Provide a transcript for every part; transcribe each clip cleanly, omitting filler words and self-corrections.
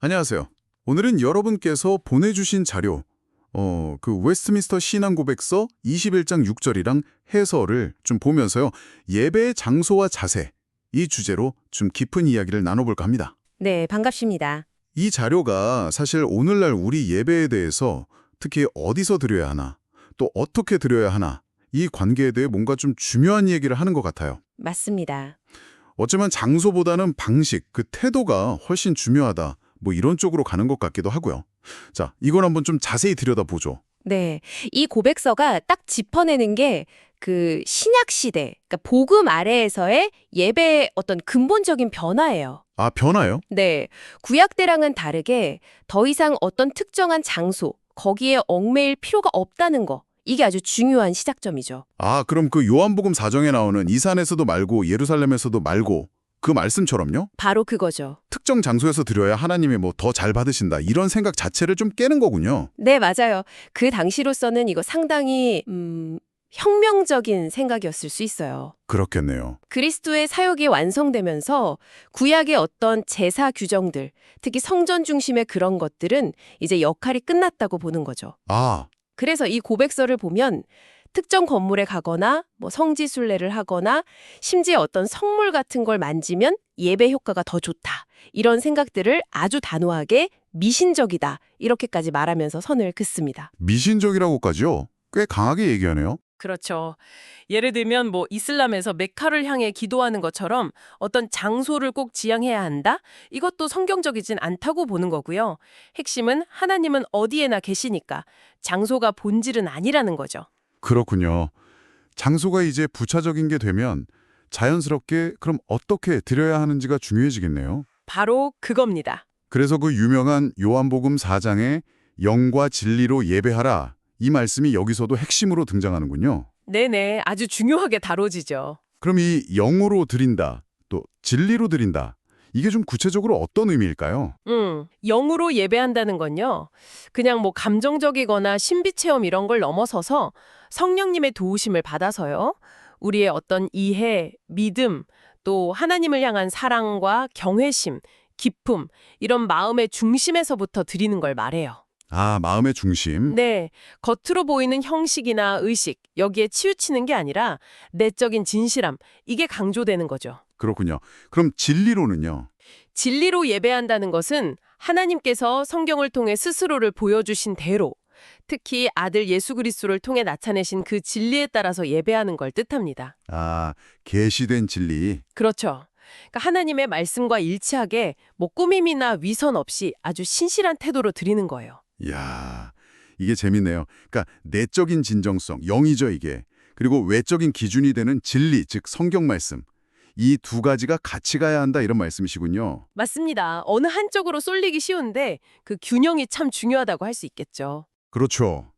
안녕하세요. 오늘은 여러분께서 보내주신 자료, 그 웨스트민스터 신앙 고백서 21장 6절이랑 해설을 좀 보면서요. 예배의 장소와 자세, 이 주제로 좀 깊은 이야기를 나눠볼까 합니다. 네, 반갑습니다. 이 자료가 사실 오늘날 우리 예배에 대해서 특히 어디서 드려야 하나, 또 어떻게 드려야 하나, 이 관계에 대해 뭔가 좀 중요한 얘기를 하는 것 같아요. 맞습니다. 어쩌면 장소보다는 방식, 그 태도가 훨씬 중요하다. 뭐 이런 쪽으로 가는 것 같기도 하고요. 자, 이걸 한번 좀 자세히 들여다보죠. 네, 이 고백서가 딱 짚어내는 게 그 신약 시대, 그러니까 복음 아래에서의 예배의 어떤 근본적인 변화예요. 아, 변화요? 네, 구약 때랑은 다르게 더 이상 어떤 특정한 장소, 거기에 얽매일 필요가 없다는 거. 이게 아주 중요한 시작점이죠. 아, 그럼 그 요한복음 4장에 나오는 이 산에서도 말고 예루살렘에서도 말고 그 말씀처럼요? 바로 그거죠. 특정 장소에서 드려야 하나님이 뭐 더 잘 받으신다. 이런 생각 자체를 좀 깨는 거군요. 네, 맞아요. 그 당시로서는 이거 상당히 혁명적인 생각이었을 수 있어요. 그렇겠네요. 그리스도의 사역이 완성되면서 구약의 어떤 제사 규정들, 특히 성전 중심의 그런 것들은 이제 역할이 끝났다고 보는 거죠. 아, 그래서 이 고백서를 보면 특정 건물에 가거나 뭐 성지 순례를 하거나 심지어 어떤 성물 같은 걸 만지면 예배 효과가 더 좋다. 이런 생각들을 아주 단호하게 미신적이다. 이렇게까지 말하면서 선을 긋습니다. 미신적이라고까지요? 꽤 강하게 얘기하네요. 그렇죠. 예를 들면 뭐 이슬람에서 메카를 향해 기도하는 것처럼 어떤 장소를 꼭 지향해야 한다? 이것도 성경적이진 않다고 보는 거고요. 핵심은 하나님은 어디에나 계시니까 장소가 본질은 아니라는 거죠. 그렇군요. 장소가 이제 부차적인 게 되면 자연스럽게 그럼 어떻게 드려야 하는지가 중요해지겠네요. 바로 그겁니다. 그래서 그 유명한 요한복음 4장에 영과 진리로 예배하라. 이 말씀이 여기서도 핵심으로 등장하는군요. 네네, 아주 중요하게 다뤄지죠. 그럼 이 영으로 드린다, 또 진리로 드린다. 이게 좀 구체적으로 어떤 의미일까요? 영으로 예배한다는 건요. 그냥 뭐 감정적이거나 신비 체험 이런 걸 넘어서서 성령님의 도우심을 받아서요. 우리의 어떤 이해, 믿음, 또 하나님을 향한 사랑과 경외심, 기쁨, 이런 마음의 중심에서부터 드리는 걸 말해요. 아, 마음의 중심. 네, 겉으로 보이는 형식이나 의식, 여기에 치우치는 게 아니라 내적인 진실함, 이게 강조되는 거죠. 그렇군요. 그럼 진리로는요? 진리로 예배한다는 것은 하나님께서 성경을 통해 스스로를 보여주신 대로, 특히 아들 예수 그리스도를 통해 나타내신 그 진리에 따라서 예배하는 걸 뜻합니다. 아, 계시된 진리. 그렇죠. 그러니까 하나님의 말씀과 일치하게 뭐 꾸밈이나 위선 없이 아주 신실한 태도로 드리는 거예요. 이야, 이게 재밌네요. 그러니까 내적인 진정성, 영이죠 이게. 그리고 외적인 기준이 되는 진리, 즉 성경 말씀. 이 두 가지가 같이 가야 한다 이런 말씀이시군요. 맞습니다. 어느 한쪽으로 쏠리기 쉬운데 그 균형이 참 중요하다고 할 수 있겠죠. 그렇죠.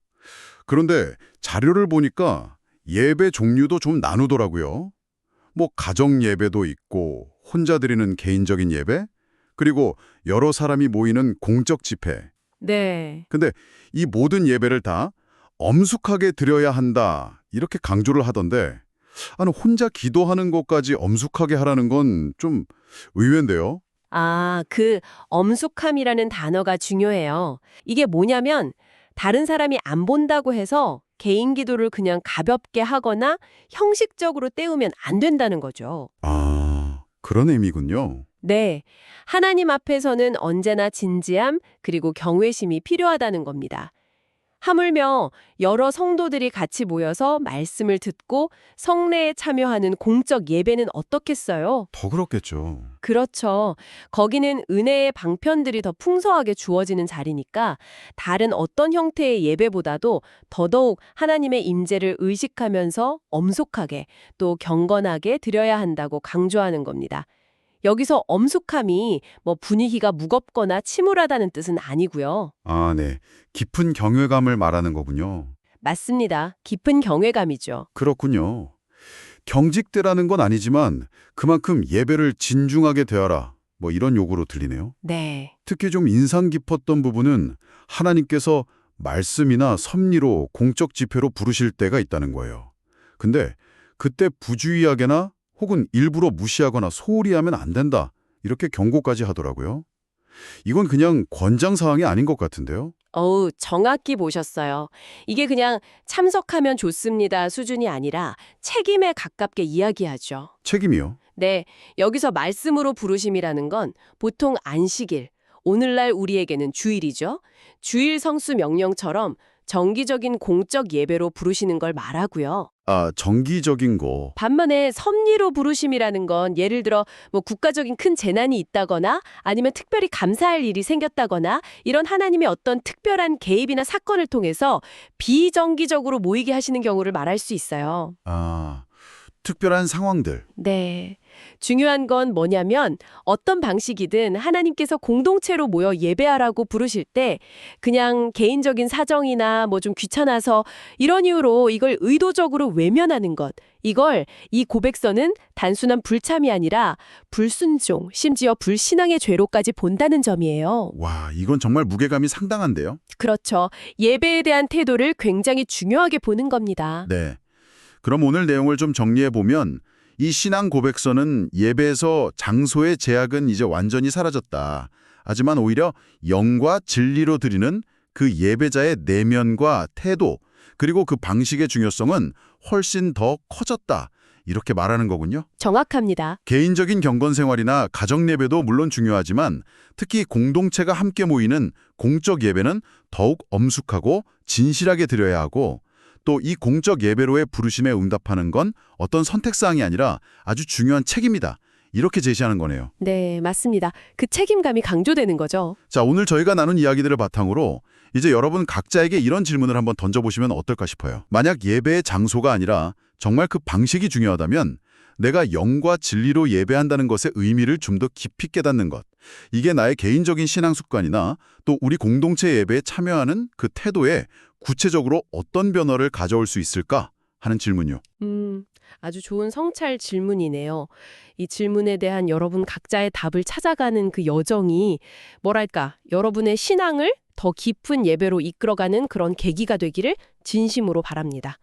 그런데 자료를 보니까 예배 종류도 좀 나누더라고요. 뭐 가정 예배도 있고 혼자 드리는 개인적인 예배, 그리고 여러 사람이 모이는 공적 집회. 네. 근데 이 모든 예배를 다 엄숙하게 드려야 한다 이렇게 강조를 하던데 아니 혼자 기도하는 것까지 엄숙하게 하라는 건 좀 의외인데요. 아, 그 엄숙함이라는 단어가 중요해요. 이게 뭐냐면 다른 사람이 안 본다고 해서 개인 기도를 그냥 가볍게 하거나 형식적으로 때우면 안 된다는 거죠. 아, 그런 의미군요. 네, 하나님 앞에서는 언제나 진지함 그리고 경외심이 필요하다는 겁니다. 하물며 여러 성도들이 같이 모여서 말씀을 듣고 성례에 참여하는 공적 예배는 어떻겠어요? 더 그렇겠죠. 그렇죠. 거기는 은혜의 방편들이 더 풍성하게 주어지는 자리니까 다른 어떤 형태의 예배보다도 더더욱 하나님의 임재를 의식하면서 엄숙하게 또 경건하게 드려야 한다고 강조하는 겁니다. 여기서 엄숙함이 뭐 분위기가 무겁거나 침울하다는 뜻은 아니고요. 아, 네. 깊은 경외감을 말하는 거군요. 맞습니다. 깊은 경외감이죠. 그렇군요. 경직되라는 건 아니지만 그만큼 예배를 진중하게 대하라. 뭐 이런 요구로 들리네요. 네. 특히 좀 인상 깊었던 부분은 하나님께서 말씀이나 섭리로 공적 집회로 부르실 때가 있다는 거예요. 근데 그때 부주의하게나 혹은 일부러 무시하거나 소홀히 하면 안 된다. 이렇게 경고까지 하더라고요. 이건 그냥 권장 사항이 아닌 것 같은데요. 어우, 정확히 보셨어요. 이게 그냥 참석하면 좋습니다 수준이 아니라 책임에 가깝게 이야기하죠. 책임이요. 네, 여기서 말씀으로 부르심이라는 건 보통 안식일, 오늘날 우리에게는 주일이죠. 주일 성수 명령처럼 정기적인 공적 예배로 부르시는 걸 말하고요. 아, 정기적인 거. 반면에 섭리로 부르심이라는 건 예를 들어 뭐 국가적인 큰 재난이 있다거나 아니면 특별히 감사할 일이 생겼다거나 이런 하나님의 어떤 특별한 개입이나 사건을 통해서 비정기적으로 모이게 하시는 경우를 말할 수 있어요. 아, 특별한 상황들. 네. 중요한 건 뭐냐면 어떤 방식이든 하나님께서 공동체로 모여 예배하라고 부르실 때 그냥 개인적인 사정이나 뭐 좀 귀찮아서 이런 이유로 이걸 의도적으로 외면하는 것. 이걸 이 고백서는 단순한 불참이 아니라 불순종, 심지어 불신앙의 죄로까지 본다는 점이에요. 와, 이건 정말 무게감이 상당한데요. 그렇죠. 예배에 대한 태도를 굉장히 중요하게 보는 겁니다. 네. 그럼 오늘 내용을 좀 정리해 보면 이 신앙 고백서는 예배에서 장소의 제약은 이제 완전히 사라졌다. 하지만 오히려 영과 진리로 드리는 그 예배자의 내면과 태도, 그리고 그 방식의 중요성은 훨씬 더 커졌다. 이렇게 말하는 거군요. 정확합니다. 개인적인 경건 생활이나 가정 예배도 물론 중요하지만 특히 공동체가 함께 모이는 공적 예배는 더욱 엄숙하고 진실하게 드려야 하고 또 이 공적 예배로의 부르심에 응답하는 건 어떤 선택사항이 아니라 아주 중요한 책임이다. 이렇게 제시하는 거네요. 네, 맞습니다. 그 책임감이 강조되는 거죠. 자, 오늘 저희가 나눈 이야기들을 바탕으로 이제 여러분 각자에게 이런 질문을 한번 던져보시면 어떨까 싶어요. 만약 예배의 장소가 아니라 정말 그 방식이 중요하다면 내가 영과 진리로 예배한다는 것의 의미를 좀 더 깊이 깨닫는 것. 이게 나의 개인적인 신앙 습관이나 또 우리 공동체 예배에 참여하는 그 태도에 구체적으로 어떤 변화를 가져올 수 있을까 하는 질문이요. 아주 좋은 성찰 질문이네요. 이 질문에 대한 여러분 각자의 답을 찾아가는 그 여정이 뭐랄까, 여러분의 신앙을 더 깊은 예배로 이끌어가는 그런 계기가 되기를 진심으로 바랍니다.